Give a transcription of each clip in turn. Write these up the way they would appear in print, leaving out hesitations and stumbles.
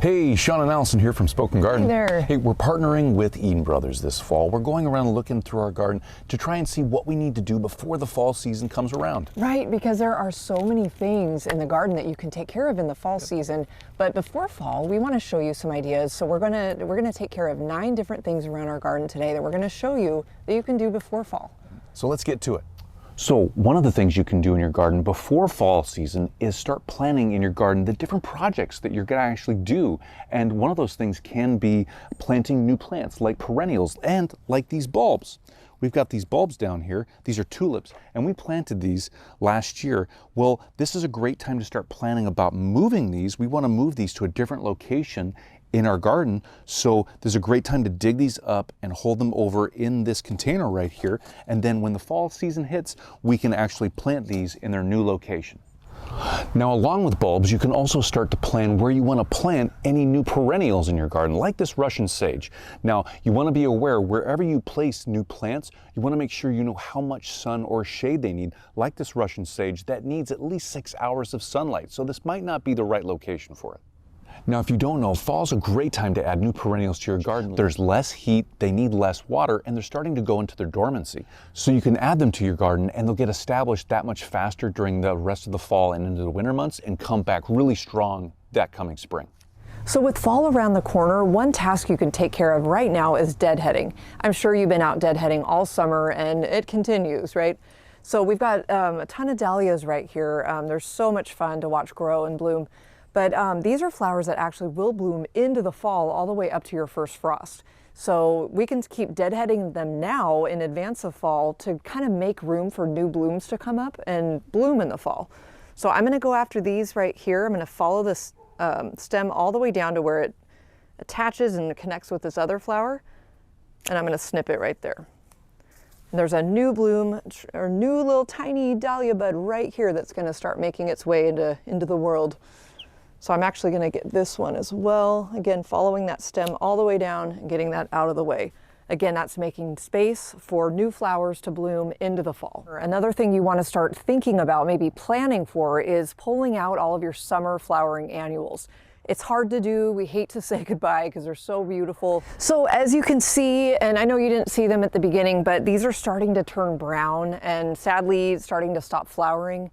Hey, Sean and Allison here from Spoken Garden. Hey there. Hey, we're partnering with Eden Brothers this fall. We're going around looking through our garden to try and see what we need to do before the fall season comes around. Right, because there are so many things in the garden that you can take care of in the fall season. But before fall, we want to show you some ideas. So we're gonna take care of 9 different things around our garden today that we're gonna show you that you can do before fall. So let's get to it. So one of the things you can do in your garden before fall season is start planning in your garden the different projects that you're going to actually do. And one of those things can be planting new plants like perennials and like these bulbs. We've got these bulbs down here. These are tulips, and we planted these last year. Well, this is a great time to start planning about moving these. We want to move these to a different location in our garden, so there's a great time to dig these up and hold them over in this container right here, and then when the fall season hits, we can actually plant these in their new location. Now, along with bulbs, you can also start to plan where you want to plant any new perennials in your garden, like this Russian sage. Now, you want to be aware wherever you place new plants, you want to make sure you know how much sun or shade they need. Like this Russian sage, that needs at least 6 hours of sunlight, so this might not be the right location for it. Now, if you don't know, fall's a great time to add new perennials to your garden. There's less heat, they need less water, and they're starting to go into their dormancy. So you can add them to your garden and they'll get established that much faster during the rest of the fall and into the winter months and come back really strong that coming spring. So with fall around the corner, one task you can take care of right now is deadheading. I'm sure you've been out deadheading all summer and it continues, right? So we've got a ton of dahlias right here. They're so much fun to watch grow and bloom. But these are flowers that actually will bloom into the fall all the way up to your first frost. So we can keep deadheading them now in advance of fall to kind of make room for new blooms to come up and bloom in the fall. So I'm gonna go after these right here. I'm gonna follow this stem all the way down to where it attaches and connects with this other flower. And I'm gonna snip it right there. And there's a new bloom, or new little tiny dahlia bud right here that's gonna start making its way into the world. So I'm actually going to get this one as well. Again, following that stem all the way down and getting that out of the way. Again, that's making space for new flowers to bloom into the fall. Another thing you want to start thinking about, maybe planning for, is pulling out all of your summer flowering annuals. It's hard to do. We hate to say goodbye because they're so beautiful. So as you can see, and I know you didn't see them at the beginning, but these are starting to turn brown and sadly starting to stop flowering.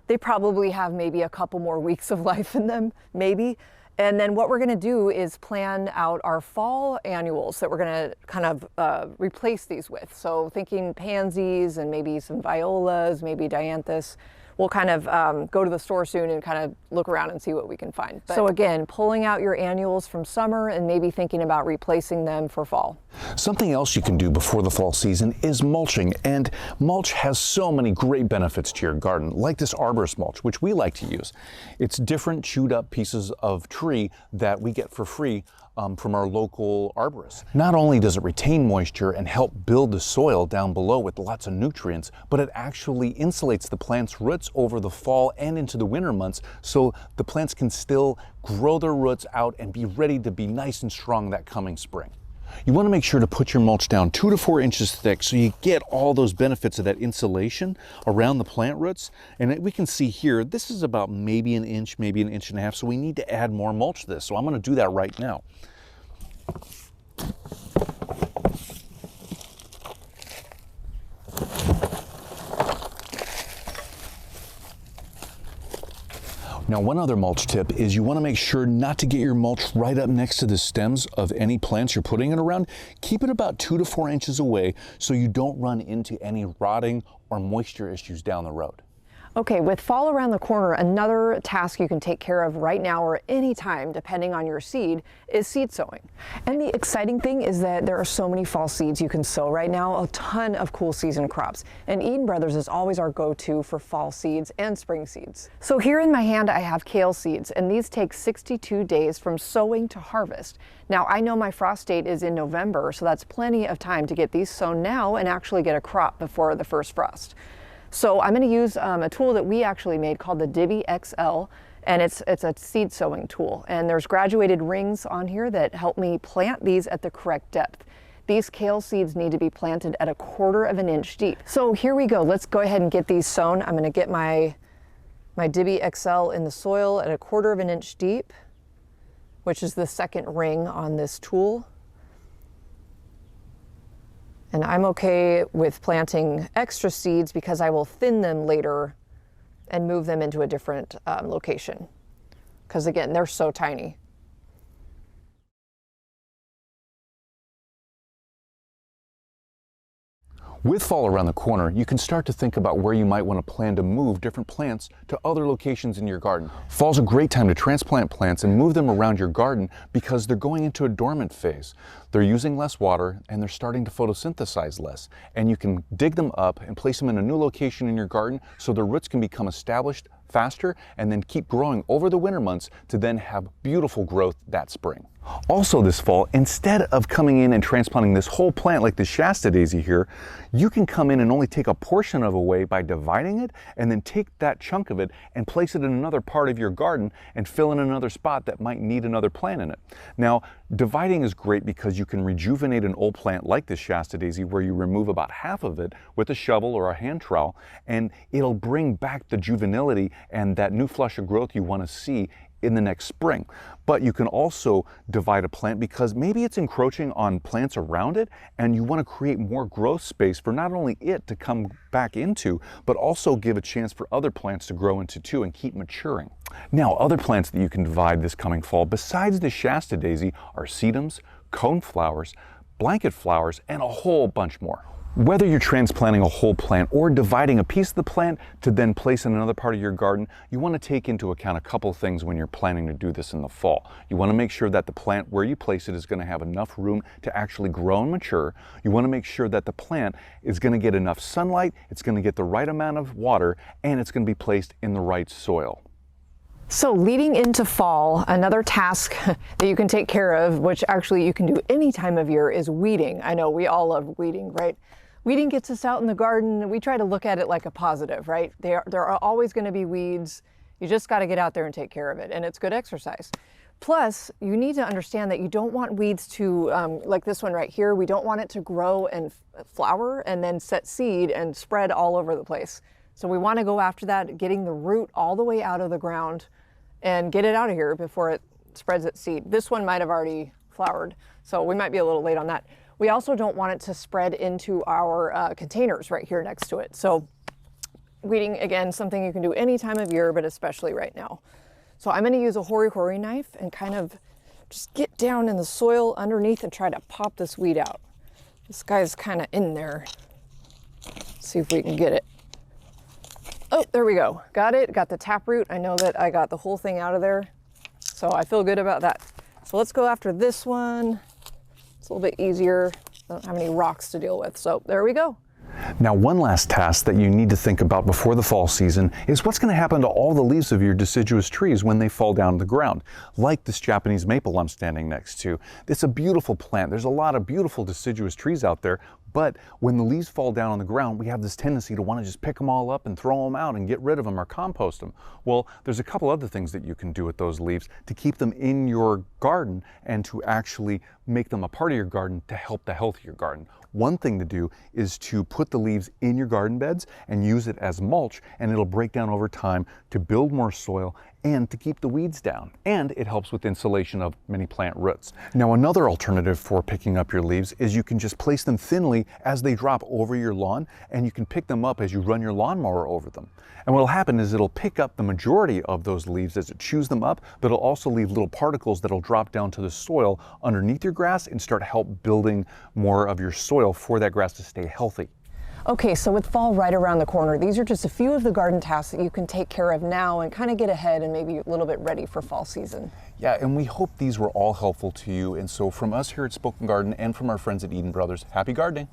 They probably have maybe a couple more weeks of life in them, maybe. And then what we're gonna do is plan out our fall annuals that we're gonna kind of replace these with. So thinking pansies and maybe some violas, maybe dianthus. We'll kind of go to the store soon and kind of look around and see what we can find. So again, pulling out your annuals from summer and maybe thinking about replacing them for fall. Something else you can do before the fall season is mulching, and mulch has so many great benefits to your garden, like this arborist mulch, which we like to use. It's different chewed up pieces of tree that we get for free from our local arborist. Not only does it retain moisture and help build the soil down below with lots of nutrients, but it actually insulates the plant's roots over the fall and into the winter months, so the plants can still grow their roots out and be ready to be nice and strong that coming spring. You want to make sure to put your mulch down 2 to 4 inches thick so you get all those benefits of that insulation around the plant roots. And we can see here, this is about maybe an inch, maybe an inch and a half, so we need to add more mulch to this. So I'm going to do that right now. Now, one other mulch tip is you want to make sure not to get your mulch right up next to the stems of any plants you're putting it around. Keep it about 2 to 4 inches away so you don't run into any rotting or moisture issues down the road. Okay, with fall around the corner, another task you can take care of right now or anytime, depending on your seed, is seed sowing. And the exciting thing is that there are so many fall seeds you can sow right now, a ton of cool season crops. And Eden Brothers is always our go-to for fall seeds and spring seeds. So here in my hand, I have kale seeds, and these take 62 days from sowing to harvest. Now, I know my frost date is in November, so that's plenty of time to get these sown now and actually get a crop before the first frost. So I'm going to use a tool that we actually made called the Diby XL, and it's a seed sowing tool. And there's graduated rings on here that help me plant these at the correct depth. These kale seeds need to be planted at 1/4 of an inch deep. So here we go. Let's go ahead and get these sown. I'm going to get my Diby XL in the soil at 1/4 of an inch deep. which is the second ring on this tool. And I'm okay with planting extra seeds because I will thin them later and move them into a different location. Because again, they're so tiny. With fall around the corner, you can start to think about where you might want to plan to move different plants to other locations in your garden. Fall's a great time to transplant plants and move them around your garden because they're going into a dormant phase. They're using less water and they're starting to photosynthesize less. And you can dig them up and place them in a new location in your garden so their roots can become established faster and then keep growing over the winter months to then have beautiful growth that spring. Also this fall, instead of coming in and transplanting this whole plant like the Shasta daisy here, you can come in and only take a portion of it away by dividing it and then take that chunk of it and place it in another part of your garden and fill in another spot that might need another plant in it. Now, dividing is great because you can rejuvenate an old plant like this Shasta daisy where you remove about half of it with a shovel or a hand trowel, and it'll bring back the juvenility and that new flush of growth you want to see in the next spring. But you can also divide a plant because maybe it's encroaching on plants around it and you want to create more growth space for not only it to come back into, but also give a chance for other plants to grow into too and keep maturing. Now, other plants that you can divide this coming fall besides the Shasta daisy are sedums, coneflowers, blanket flowers, and a whole bunch more. Whether you're transplanting a whole plant or dividing a piece of the plant to then place in another part of your garden, you want to take into account a couple things when you're planning to do this in the fall. You want to make sure that the plant where you place it is going to have enough room to actually grow and mature. You want to make sure that the plant is going to get enough sunlight, it's going to get the right amount of water, and it's going to be placed in the right soil. So leading into fall, another task that you can take care of, which actually you can do any time of year, is weeding. I know we all love weeding, right? Weeding gets us out in the garden. We try to look at it like a positive, right? There are always going to be weeds. You just got to get out there and take care of it, and it's good exercise. Plus, you need to understand that you don't want weeds to, like this one right here, we don't want it to grow and flower and then set seed and spread all over the place. So we want to go after that, getting the root all the way out of the ground and get it out of here before it spreads its seed. This one might have already flowered, so we might be a little late on that. We also don't want it to spread into our containers right here next to it. So weeding, again, something you can do any time of year, but especially right now. So I'm going to use a hori-hori knife and kind of just get down in the soil underneath and try to pop this weed out. This guy's kind of in there. Let's see if we can get it. Oh, there we go. Got it. Got the taproot. I know that I got the whole thing out of there, so I feel good about that. So let's go after this one. It's a little bit easier. I don't have any rocks to deal with, so there we go. Now, one last task that you need to think about before the fall season is what's going to happen to all the leaves of your deciduous trees when they fall down to the ground, like this Japanese maple I'm standing next to. It's a beautiful plant. There's a lot of beautiful deciduous trees out there, but when the leaves fall down on the ground, we have this tendency to want to just pick them all up and throw them out and get rid of them or compost them. Well, there's a couple other things that you can do with those leaves to keep them in your garden and to actually make them a part of your garden to help the health of your garden. One thing to do is to put the leaves in your garden beds and use it as mulch, and it'll break down over time to build more soil and to keep the weeds down. And it helps with insulation of many plant roots. Now, another alternative for picking up your leaves is you can just place them thinly as they drop over your lawn, and you can pick them up as you run your lawnmower over them. And what'll happen is it'll pick up the majority of those leaves as it chews them up, but it'll also leave little particles that'll drop down to the soil underneath your grass and start help building more of your soil for that grass to stay healthy. Okay, so with fall right around the corner, these are just a few of the garden tasks that you can take care of now and kind of get ahead and maybe a little bit ready for fall season. Yeah, and we hope these were all helpful to you. And so from us here at Spoken Garden and from our friends at Eden Brothers, happy gardening.